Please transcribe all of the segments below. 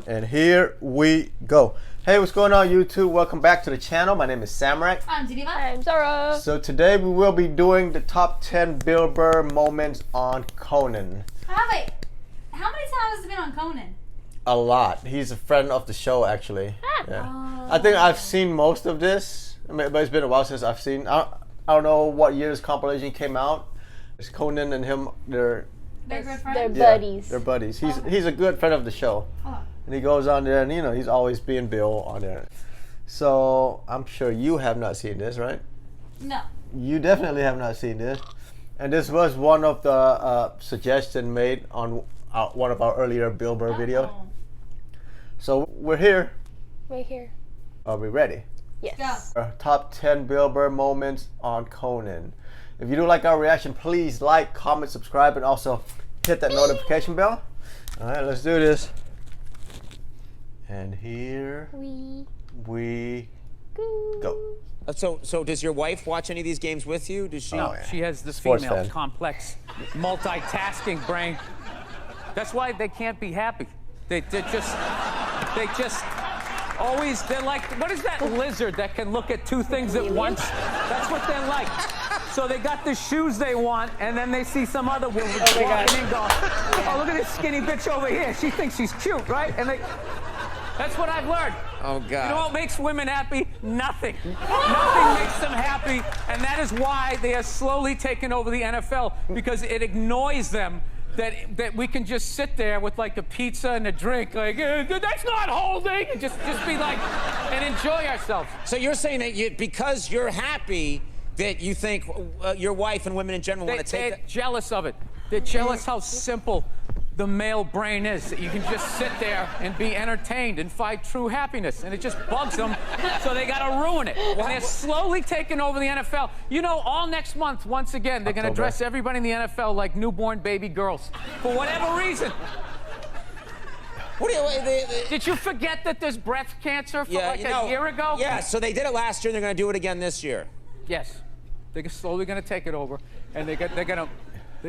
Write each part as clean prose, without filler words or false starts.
And here we go. Hey, what's going on, YouTube? Welcome back to the channel. My name is Samurai. I'm Geneva. I'm Zara. So today we will be doing the top 10 Bill Burr moments on Conan. Wait, how many times has it been on Conan? A lot. He's a friend of the show, actually. Yeah. Oh. I think I've seen most of this, but it's been a while since I've seen. I don't know what year this compilation came out. It's Conan and him. They're good friends? They're yeah, buddies. They're buddies. He's a good friend of the show. Oh. And he goes on there, and he's always being Bill on there. So I'm sure you have not seen this, right? No. You definitely have not seen this. And this was one of the suggestions made on one of our earlier Bill Burr videos. Oh. So we're here. Right here. Are we ready? Yes. Go. Our top 10 Bill Burr moments on Conan. If you do like our reaction, please like, comment, subscribe, and also hit that notification bell. All right, let's do this. And here we go. So does your wife watch any of these games with you? Does she? Oh, yeah. She has this Sports female fan. complex multitasking brain. That's why they can't be happy. They just always, they're like, what is that lizard that can look at two things at once? That's what they're like. So they got the shoes they want, and then they see some other woman walking in going, oh, look at this skinny bitch over here. She thinks she's cute, right? And that's what I've learned. Oh, God. You know what makes women happy? Nothing. Nothing makes them happy, and that is why they are slowly taking over the NFL, because it annoys them that we can just sit there with like a pizza and a drink, like, that's not holding, and just be like, and enjoy ourselves. So you're saying that because you're happy that you think your wife and women in general want to take They're that? jealous of it. They're jealous how simple the male brain is, that you can just sit there and be entertained and find true happiness, and it just bugs them, so they gotta ruin it. And they're slowly taking over the NFL. You know, all next month, once again, they're gonna October. dress everybody in the NFL like newborn baby girls, for whatever reason. What do you? Did you forget that there's breast cancer for like a year ago? Yeah. So they did it last year, and they're going to do it again this year. Yes, they're slowly going to take it over, and they're going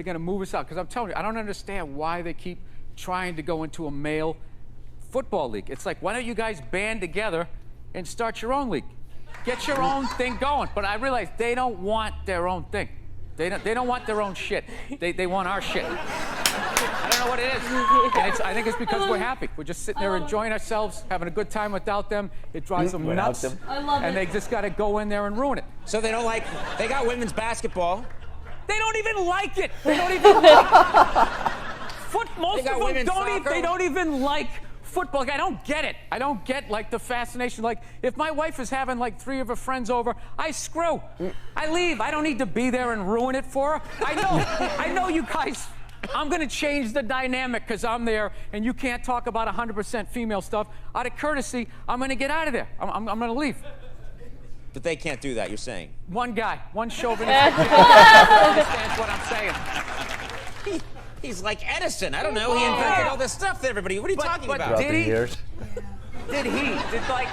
to move us out. Because I'm telling you, I don't understand why they keep trying to go into a male football league. It's like, why don't you guys band together and start your own league? Get your own thing going. But I realize they don't want their own thing. They don't want their own shit. They want our shit. I don't know what it is. And I think it's because we're happy. We're just sitting there enjoying ourselves, having a good time without them. It drives them Without nuts. them. I love and it. they just got to go in there and ruin it. So they don't like. They got women's basketball. They don't even like it. They don't even like most They got of them women's don't even, soccer. they don't even like football. Like, I don't get it. I don't get like the fascination. Like, if my wife is having like 3 of her friends over, I screw. I leave. I don't need to be there and ruin it for her. I know you guys. I'm gonna change the dynamic because I'm there and you can't talk about 100% female stuff. Out of courtesy, I'm gonna get out of there. I'm gonna leave. But they can't do that. You're saying. One guy, one chauvinist understands what I'm saying. He's like Edison. I don't know. He invented all this stuff to everybody. What are you talking but about? Throughout the Did he? years.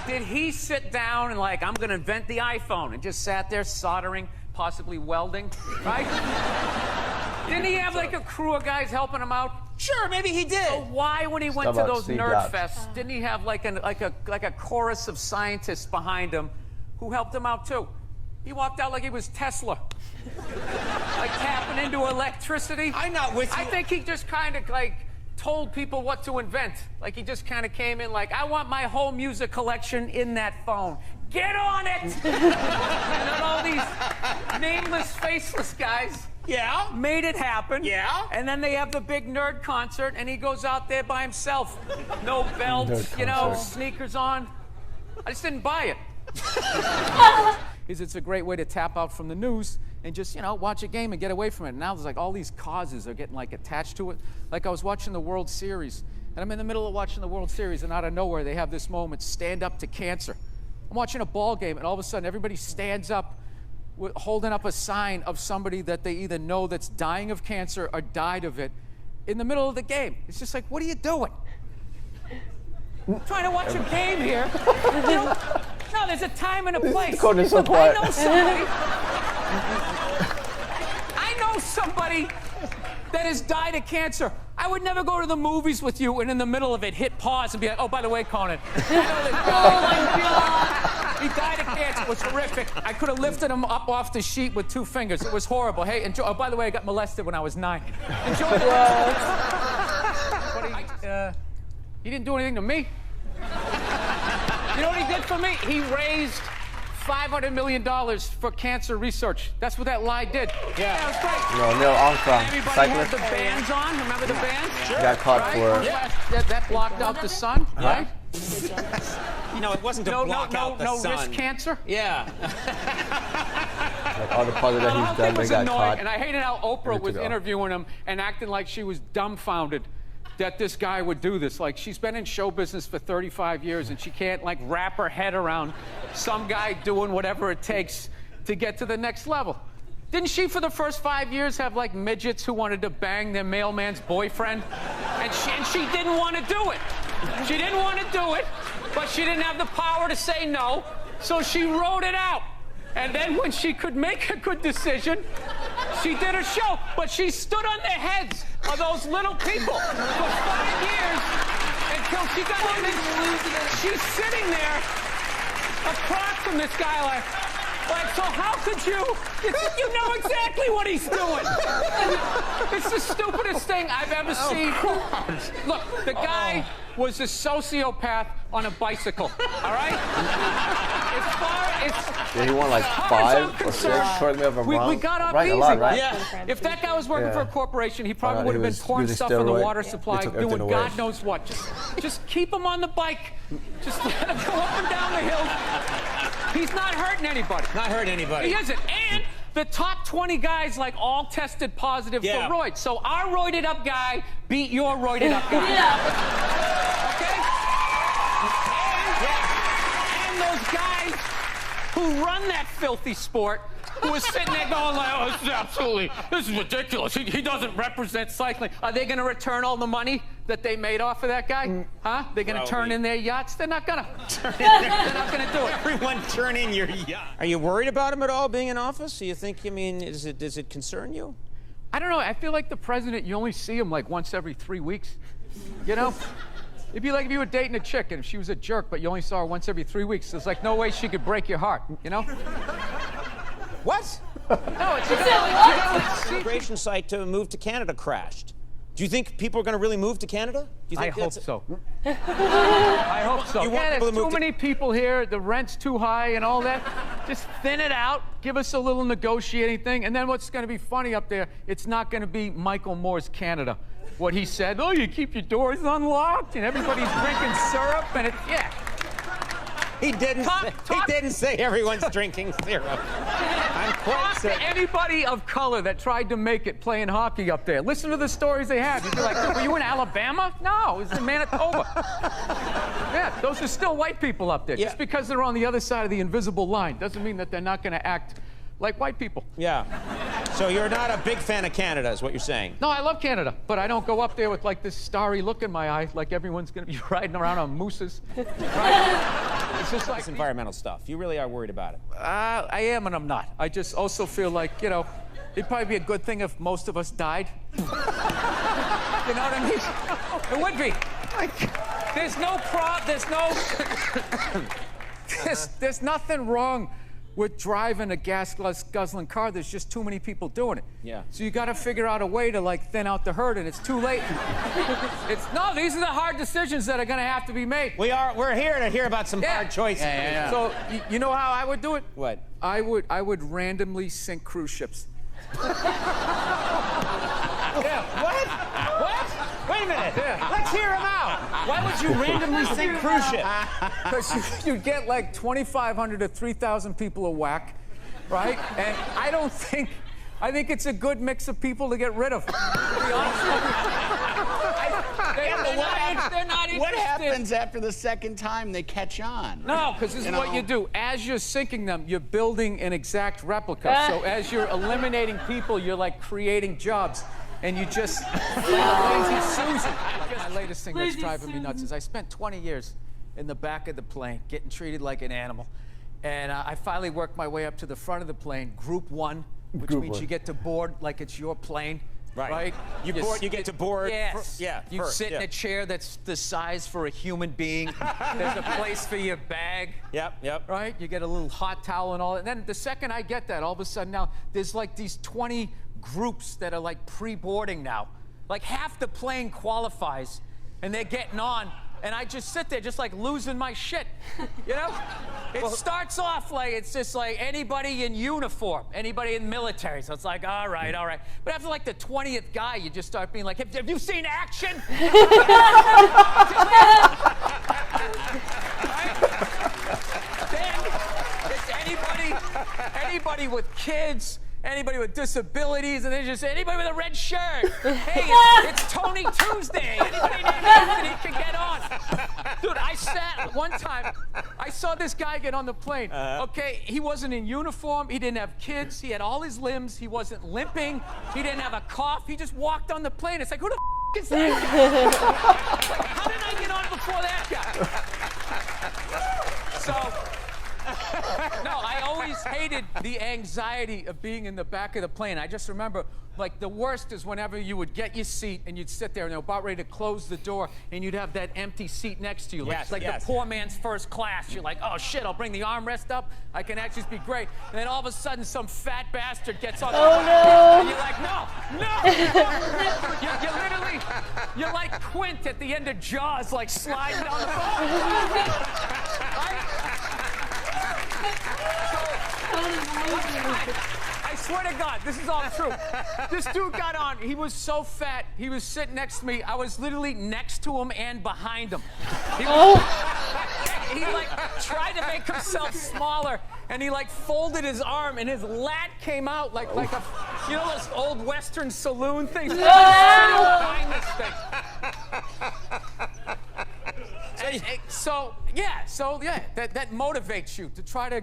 Did he sit down and like, I'm gonna invent the iPhone, and just sat there soldering, possibly welding, right? Didn't he have like a crew of guys helping him out? Sure, maybe he did. So why, when he went How to about those Steve nerd Jobs? fests, didn't he have like a chorus of scientists behind him who helped him out too? He walked out like he was Tesla, like tapping into electricity. I'm not with you. I think he just kind of like told people what to invent. Like he just kind of came in like, I want my whole music collection in that phone. Get on it! And then all these nameless, faceless guys made it happen. Yeah. And then they have the big nerd concert, and he goes out there by himself. No belt, Nerd you know, concert. sneakers on. I just didn't buy it. It's a great way to tap out from the news and just, you know, watch a game and get away from it. And now there's like all these causes are getting like attached to it. Like I was watching the World Series, and I'm in the middle of watching the World Series, and out of nowhere they have this moment, stand up to cancer. I'm watching a ball game, and all of a sudden everybody stands up holding up a sign of somebody that they either know that's dying of cancer or died of it in the middle of the game. It's just like, what are you doing? I'm trying to watch a game here. You know? No, there's a time and a place. Conan's so Look, quiet. I know somebody that has died of cancer. I would never go to the movies with you and in the middle of it hit pause and be like, oh, by the way, Conan. Oh my God. He died of cancer. It was horrific. I could have lifted him up off the sheet with 2 fingers. It was horrible. Hey, enjoy. Oh, by the way, I got molested when I was 9. Enjoy it. But he didn't do anything to me. You know what he did for me? He raised $500 million for cancer research. That's what that lie did. Yeah, that was great. No, Neil Armstrong, Everybody had cyclist. the bands on. Remember the bands? Sure. Got caught Right? for. That blocked out the sun, right? You know, it wasn't to block out the sun. No wrist cancer. Yeah. Like all the parts that The whole he's thing done, they was got annoying, caught. and I hated how Oprah Ready to was go. interviewing him and acting like she was dumbfounded that this guy would do this. Like, she's been in show business for 35 years, and she can't, like, wrap her head around some guy doing whatever it takes to get to the next level. Didn't she, for the first 5 years, have, like, midgets who wanted to bang their mailman's boyfriend? And she didn't want to do it. She didn't want to do it, but she didn't have the power to say no, so she wrote it out. And then when she could make a good decision, she did a show. But she stood on the heads of those little people for 5 years until she got on this. She's sitting there across from this guy like, so how could you? You know exactly what he's doing. It's the stupidest thing I've ever seen. Look, the guy was a sociopath on a bicycle, all right? As far as... Yeah, he won like 5 or 6. Correct me if I'm wrong. We got off right, easy. a lot, right? Yeah. If that guy was working for a corporation, he probably would have been was pouring using stuff in the steroid. water They supply, took doing everything away. God knows what. Just keep him on the bike. Just let him go up and down the hill. He's not hurting anybody. Not hurt anybody. He isn't. And the top 20 guys, like, all tested positive Yeah. for roids. So our roided up guy beat your roided up guy. Yeah. Okay? And those guys who run that filthy sport, who is sitting there going like, oh, this is ridiculous. He doesn't represent cycling. Are they going to return all the money that they made off of that guy? Huh? They're going to turn in their yachts? They're not going to. They're not going to do it. Everyone turn in your yacht. Are you worried about him at all being in office? Do you think, I mean, does it concern you? I don't know. I feel like the president, you only see him like once every 3 weeks. You know? It'd be like if you were dating a chick and if she was a jerk, but you only saw her once every 3 weeks. There's like no way she could break your heart, you know? What? No, it's The immigration site to move to Canada crashed. Do you think people are going to really move to Canada? Do you I think hope that's- so. I hope so. You want Yeah, people there's to move too to- many people here. The rent's too high and all that. Just thin it out. Give us a little negotiating thing. And then what's going to be funny up there, it's not going to be Michael Moore's Canada. What he said, oh, you keep your doors unlocked and everybody's drinking syrup and it's, yeah. He didn't. He didn't say everyone's drinking syrup. I'm quite Talk to certain. anybody of color that tried to make it playing hockey up there. Listen to the stories they have. You'd be like, were you in Alabama? No, it was in Manitoba. Yeah, those are still white people up there. Yeah. Just because they're on the other side of the invisible line doesn't mean that they're not going to act like white people. Yeah. So you're not a big fan of Canada, is what you're saying? No, I love Canada, but I don't go up there with like this starry look in my eye, like everyone's going to be riding around on mooses. Right? It's just like It's environmental stuff. You really are worried about it. I am and I'm not. I just also feel like, you know, it'd probably be a good thing if most of us died. You know what I mean? It would be. There's there's nothing wrong with driving a gas-guzzling car. There's just too many people doing it. Yeah. So you got to figure out a way to like thin out the herd, and it's too late. No, these are the hard decisions that are going to have to be made. We're here to hear about some hard choices. So you know how I would do it? What? I would randomly sink cruise ships. Yeah. What? Wait a minute. Yeah. Let's hear him out. Why would you randomly sink cruise ship? Because you'd get like 2,500 to 3,000 people a whack, right? And I think it's a good mix of people to get rid of. To be honest with you. They're not interested. What happens after the second time they catch on? No, because this is what you do. As you're sinking them, you're building an exact replica. So as you're eliminating people, you're like creating jobs. And you just, Lazy Susan. My latest thing that's driving me nuts is I spent 20 years in the back of the plane, getting treated like an animal. And I finally worked my way up to the front of the plane, Group 1, which means you get to board like it's your plane. Right? You get to board. Yes. Yeah. You first, sit in a chair that's the size for a human being. There's a place for your bag. Yep. Right? You get a little hot towel and all that. And then the second I get that, all of a sudden now, there's like these 20 groups that are like pre-boarding now. Like half the plane qualifies, and they're getting on. And I just sit there just like losing my shit, you know? It starts off like, it's just like anybody in uniform, anybody in military. So it's like, all right. But after like the 20th guy, you just start being like, have you seen action? Then it's anybody with kids, anybody with disabilities, and then just anybody with a red shirt. Hey, it's Tony Tuesday. Anybody named Anthony can get on. Dude, I sat one time, I saw this guy get on the plane. Okay, he wasn't in uniform, he didn't have kids, he had all his limbs, he wasn't limping, he didn't have a cough, he just walked on the plane. It's like, who the is that guy? Like, how did I get on before that guy? So, no, I always hated the anxiety of being in the back of the plane. I just remember, like, the worst is whenever you would get your seat and you'd sit there and they're about ready to close the door and you'd have that empty seat next to you. Like, Yes, like yes. the poor man's first class. You're like, oh, shit, I'll bring the armrest up. I can actually be great. And then all of a sudden, some fat bastard gets on the and you're like, no. You're literally, you're like Quint at the end of Jaws, like sliding down the phone. Right? I swear to God, this is all true. This dude got on. He was so fat. He was sitting next to me. I was literally next to him and behind him. He like tried to make himself smaller, and he like folded his arm, and his lat came out like a, you know those old Western saloon things? Behind this thing. So yeah, that motivates you to try to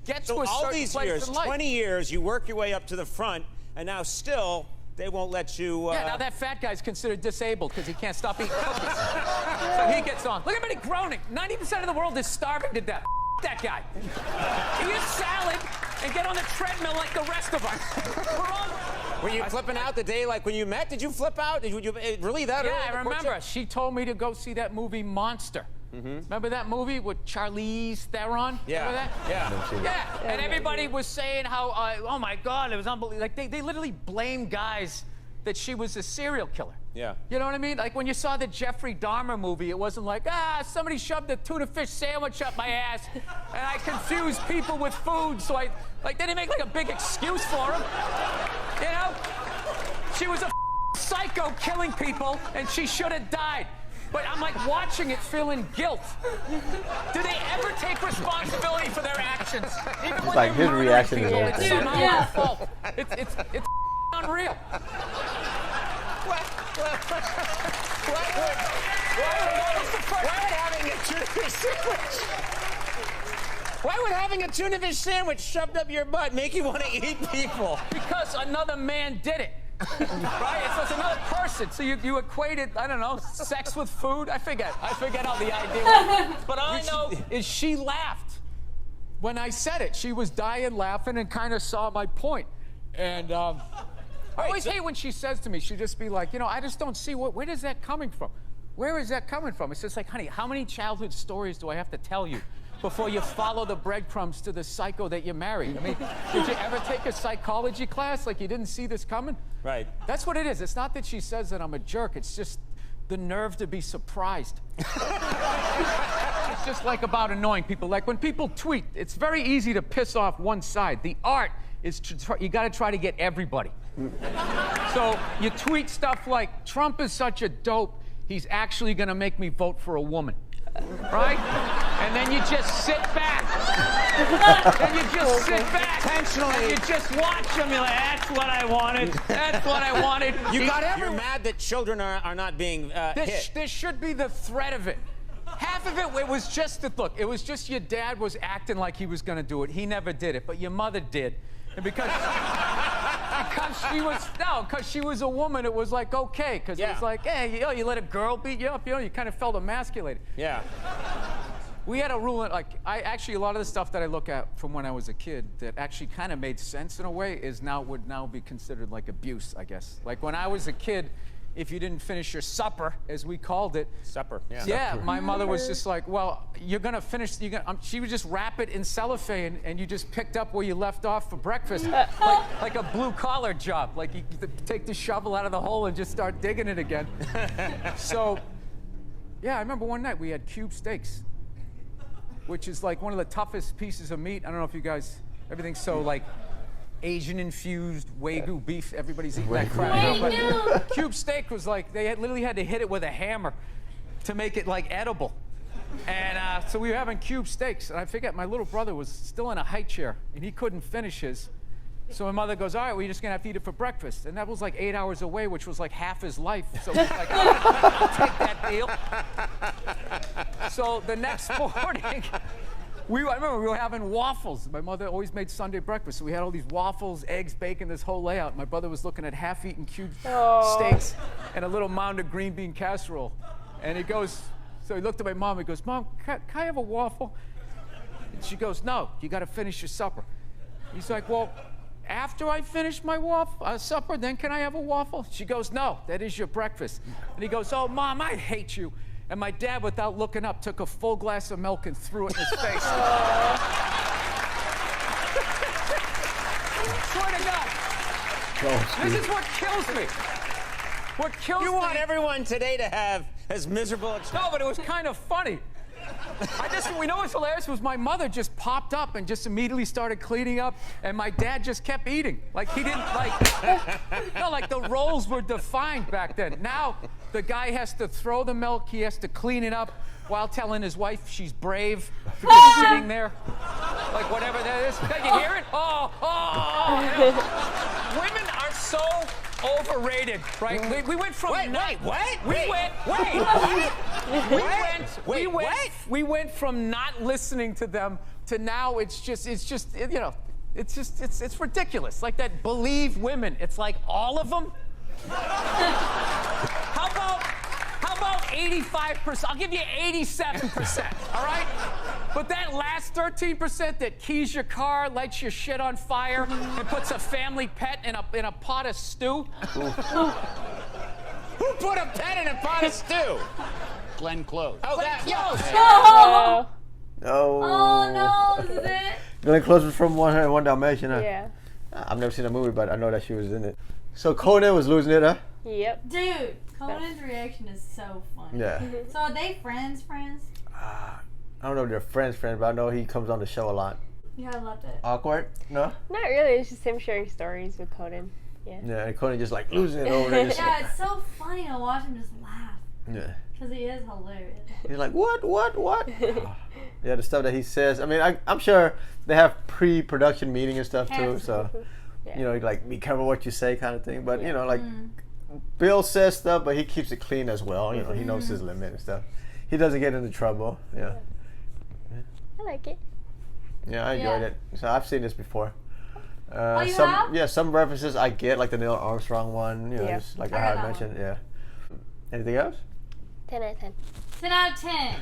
get to a all certain these place years, in life. 20 years, you work your way up to the front, and now still they won't let you. Yeah, now that fat guy's considered disabled because he can't stop eating cookies. So he gets on. Look at everybody groaning. 90% of the world is starving to death. That guy. Eat a salad and get on the treadmill like the rest of us. We're all. Were you flipping out the day like when you met? Did you flip out? Did you really that early? Yeah, I remember. She told me to go see that movie Monster. Remember that movie with Charlize Theron? Yeah. Remember that? Yeah. And everybody was saying how, oh my God, it was unbelievable. Like they literally blamed guys that she was a serial killer. Yeah. You know what I mean? Like when you saw the Jeffrey Dahmer movie, it wasn't like, somebody shoved a tuna fish sandwich up my ass, and I confused people with food, so they didn't make like a big excuse for him. You know? She was a psycho killing people, and she should have died. But I'm like watching it feeling guilt. Do they ever take responsibility for their actions? Even when like they're his murdering reaction is people, all it's thing. somehow their fault. It's unreal. Why would having a tuna fish sandwich shoved up your butt make you want to eat people? Because another man did it. Right? So it's another person. So you equated, I don't know, sex with food? I forget how the idea was. But all I know is she laughed when I said it. She was dying laughing and kind of saw my point. And I always hate when she says to me, she'd just be like, I just don't see where is that coming from? Where is that coming from? It's just like, honey, how many childhood stories do I have to tell you before you follow the breadcrumbs to the psycho that you married? I mean, did you ever take a psychology class like you didn't see this coming? Right. That's what it is. It's not that she says that I'm a jerk. It's just the nerve to be surprised. It's just like about annoying people. Like when people tweet, it's very easy to piss off one side. The art is you got to try to get everybody. So you tweet stuff like, Trump is such a dope, he's actually going to make me vote for a woman. Right? And then you just sit back. And you just sit back. Intentionally. And you just watch them. You're like, that's what I wanted. That's what I wanted. You're mad that children are not being hit. There should be the threat of it. Half of it was just it was just your dad was acting like he was going to do it. He never did it, but your mother did. And because she was a woman, it was like okay, because it was like, hey, you let a girl beat you up, you kind of felt emasculated. Yeah. We had a rule, like, a lot of the stuff that I look at from when I was a kid that actually kind of made sense in a way would now be considered like abuse, I guess. Like when I was a kid, if you didn't finish your supper, as we called it. Supper, yeah. Yeah, my mother was just like, well, you're gonna finish, she would just wrap it in cellophane and you just picked up where you left off for breakfast. like a blue collar job. Like you take the shovel out of the hole and just start digging it again. So, yeah, I remember one night we had cube steaks, which is like one of the toughest pieces of meat. I don't know if you guys, everything's so like Asian infused Wagyu beef. Everybody's eating that crap now. But cube steak was like, literally had to hit it with a hammer to make it like edible. And so we were having cube steaks. And I forget, my little brother was still in a high chair and he couldn't finish his. So my mother goes, all right, we're just gonna have to eat it for breakfast. And that was like 8 hours away, which was like half his life. So he's like, I'll take that deal. So the next morning, I remember we were having waffles. My mother always made Sunday breakfast. So we had all these waffles, eggs, bacon, this whole layout. My brother was looking at half-eaten cube steaks and a little mound of green bean casserole. And he goes, so he looked at my mom, he goes, Mom, can I have a waffle? And she goes, no, you gotta finish your supper. He's like, well, after I finish my supper, then can I have a waffle? She goes, no, that is your breakfast. And he goes, oh, Mom, I hate you. And my dad, without looking up, took a full glass of milk and threw it in his face. Swear to God. This is what kills me. What kills me. You want everyone today to have as miserable experience. No, but it was kind of funny. We know what's hilarious was my mother just popped up and just immediately started cleaning up, and my dad just kept eating. Like he didn't like the roles were defined back then. Now the guy has to throw the milk, he has to clean it up while telling his wife she's brave for just sitting there. Like whatever that is. Can you hear it? Women are so overrated, right? We went from we went from not listening to them to now it's ridiculous. Like that believe women. It's like all of them. How about 85%? I'll give you 87%, all right? But that last 13% that keys your car, lights your shit on fire, and puts a family pet in a pot of stew. Who put a pet in a pot of stew? Glenn Close. Oh, Oh, Oh no, this is it? Glenn Close was from One Dalmatian, huh? Yeah. I've never seen the movie, but I know that she was in it. So Conan was losing it, huh? Yep. Dude, Conan's reaction is so funny. Yeah. So are they friends? I don't know if they're friends, but I know he comes on the show a lot. Yeah, I loved it. Awkward? No? Not really. It's just him sharing stories with Conan. Yeah. Yeah, and Conan just like losing it over there. Just Yeah, it's so funny to watch him just laugh. yeah. Because he is hilarious. He's like, what? Yeah, the stuff that he says. I mean, I'm sure they have pre-production meeting and stuff too. So, Yeah. you know, like be careful what you say kind of thing. But, you know, like Bill says stuff, but he keeps it clean as well. You know, he knows his limit and stuff. He doesn't get into trouble. Yeah. I like it. Yeah, I enjoyed it. So I've seen this before. you some have? Yeah, some references I get, like the Neil Armstrong one. You know, Yeah. just like I how got I that mentioned. Yeah. Anything else? 10 out of 10. 10 out of 10.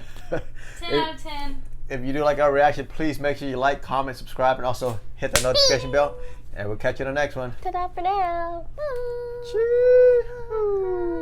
10 out of 10. If you do like our reaction, please make sure you like, comment, subscribe, and also hit the notification bell. And we'll catch you in the next one. Ta-da for now. Bye. Chee-hoo.